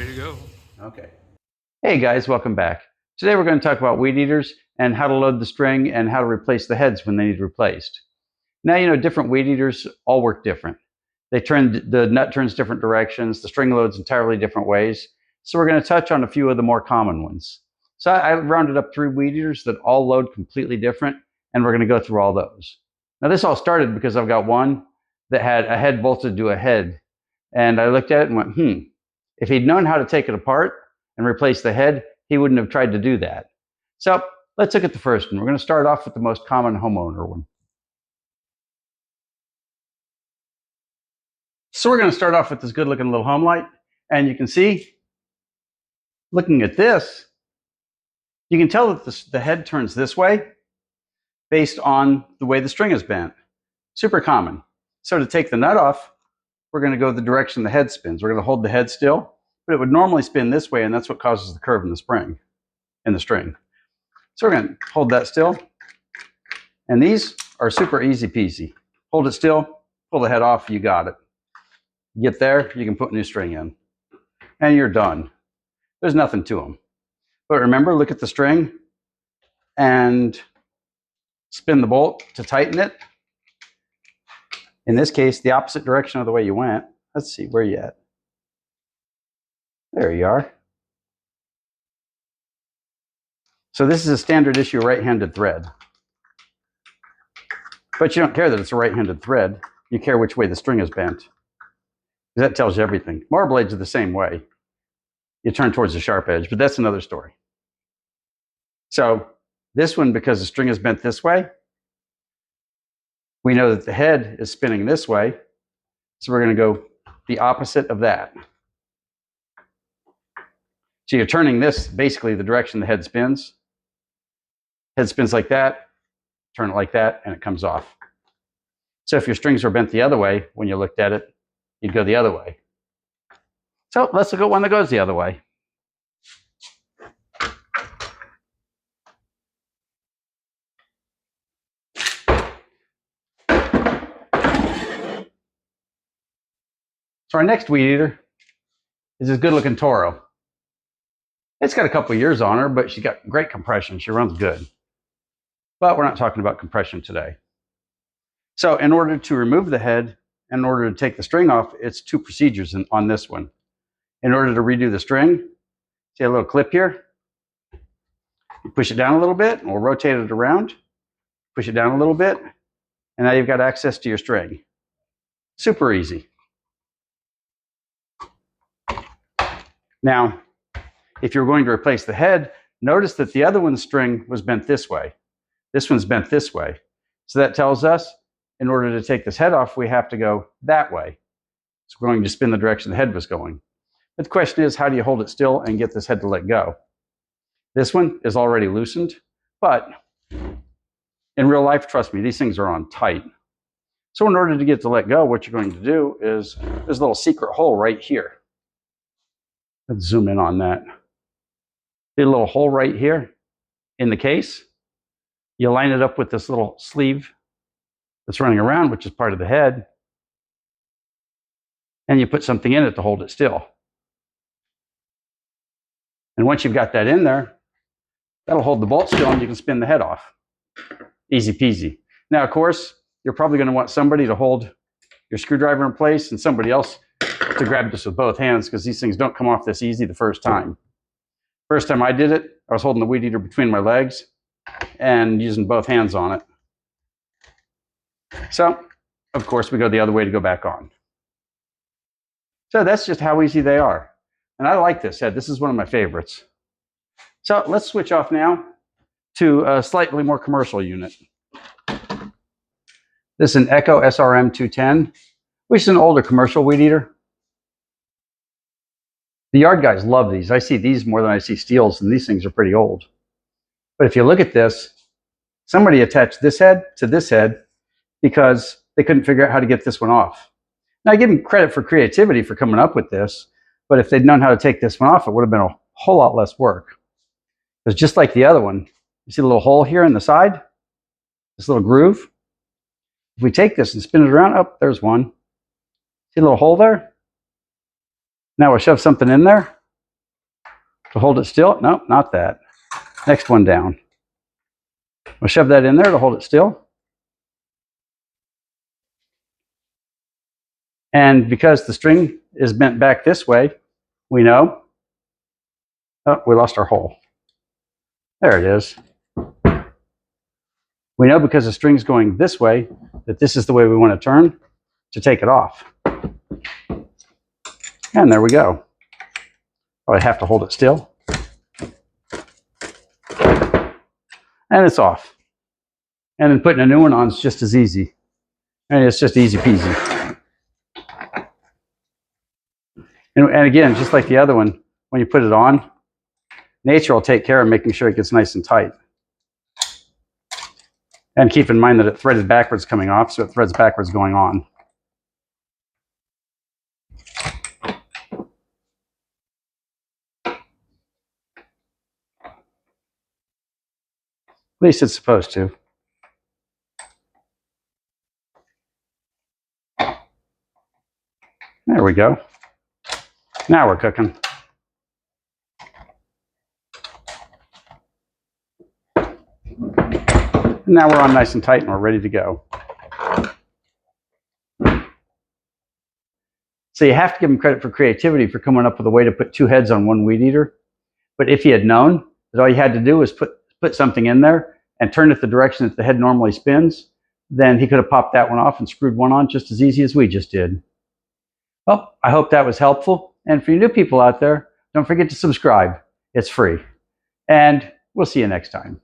ready to go. Okay. Hey guys, welcome back. Today we're going to talk about weed eaters and how to load the string and how to replace the heads when they need replaced. Now, you know, different weed eaters all work different. The nut turns different directions, the string loads entirely different ways. So we're going to touch on a few of the more common ones. So I rounded up 3 weed eaters that all load completely different, and we're going to go through all those. Now this all started because I've got one that had a head bolted to a head, and I looked at it and went, if he'd known how to take it apart and replace the head, he wouldn't have tried to do that. So let's look at the first one. We're going to start off with the most common homeowner one. So we're going to start off with this good looking little Homelite, and you can see, looking at this, you can tell that the head turns this way based on the way the string is bent. Super common. So to take the nut off, we're going to go the direction the head spins. We're going to hold the head still, but it would normally spin this way, and that's what causes the curve in the string. So we're going to hold that still, and these are super easy peasy. Hold it still, pull the head off, you got it. Get there, you can put new string in, and you're done. There's nothing to them. But remember, look at the string and spin the bolt to tighten it. In this case, the opposite direction of the way you went. Let's see, where are you at? There you are. So this is a standard issue right-handed thread. But you don't care that it's a right-handed thread. You care which way the string is bent. That tells you everything. Marble blades are the same way. You turn towards the sharp edge, but that's another story. So this one, because the string is bent this way, we know that the head is spinning this way. So we're going to go the opposite of that. So you're turning this basically the direction the head spins. Head spins like that, turn it like that, and it comes off. So if your strings were bent the other way, when you looked at it, you'd go the other way. So let's look at one that goes the other way. So our next weed eater is this good looking Toro. It's got a couple years on her, but she's got great compression. She runs good. But we're not talking about compression today. So in order to remove the head, and in order to take the string off, it's 2 procedures on this one. In order to redo the string, see a little clip here? You push it down a little bit, and we'll rotate it around. Push it down a little bit, and now you've got access to your string. Super easy. Now, if you're going to replace the head, notice that the other one's string was bent this way. This one's bent this way. So that tells us, in order to take this head off, we have to go that way. So we're going to spin the direction the head was going. But the question is, how do you hold it still and get this head to let go? This one is already loosened, but in real life, trust me, these things are on tight. So in order to get it to let go, what you're going to do is, there's a little secret hole right here. Let's zoom in on that. See a little hole right here in the case. You line it up with this little sleeve that's running around, which is part of the head. And you put something in it to hold it still. And once you've got that in there, that'll hold the bolt still and you can spin the head off. Easy peasy. Now, of course, you're probably going to want somebody to hold your screwdriver in place and somebody else to grab this with both hands, because these things don't come off this easy the first time. First time I did it, I was holding the weed eater between my legs and using both hands on it. So, of course, we go the other way to go back on. So that's just how easy they are. And I like this head. This is one of my favorites. So let's switch off now to a slightly more commercial unit. This is an Echo SRM 210, which is an older commercial weed eater. The yard guys love these. I see these more than I see steels, and these things are pretty old. But if you look at this, somebody attached this head to this head because they couldn't figure out how to get this one off. Now, I give them credit for creativity for coming up with this, but if they'd known how to take this one off, it would have been a whole lot less work. Because just like the other one, you see the little hole here in the side? This little groove? If we take this and spin it around, oh, there's one. See a little hole there? Now we'll shove something in there, to hold it still. No, not that. Next one down. We'll shove that in there to hold it still. And because the string is bent back this way, we know, oh, we lost our hole. There it is. We know because the string's going this way that this is the way we want to turn to take it off. And there we go. Probably have to hold it still. And it's off. And then putting a new one on is just as easy. And it's just easy peasy. And again, just like the other one, when you put it on, nature will take care of making sure it gets nice and tight. And keep in mind that it threaded backwards coming off, so it threads backwards going on. At least it's supposed to. There we go. Now we're cooking. And now we're on nice and tight and we're ready to go. So you have to give him credit for creativity for coming up with a way to put two heads on one weed eater. But if he had known that all you had to do was put something in there and turn it the direction that the head normally spins, then he could have popped that one off and screwed one on just as easy as we just did. Well, I hope that was helpful. And for you new people out there, don't forget to subscribe. It's free. And we'll see you next time.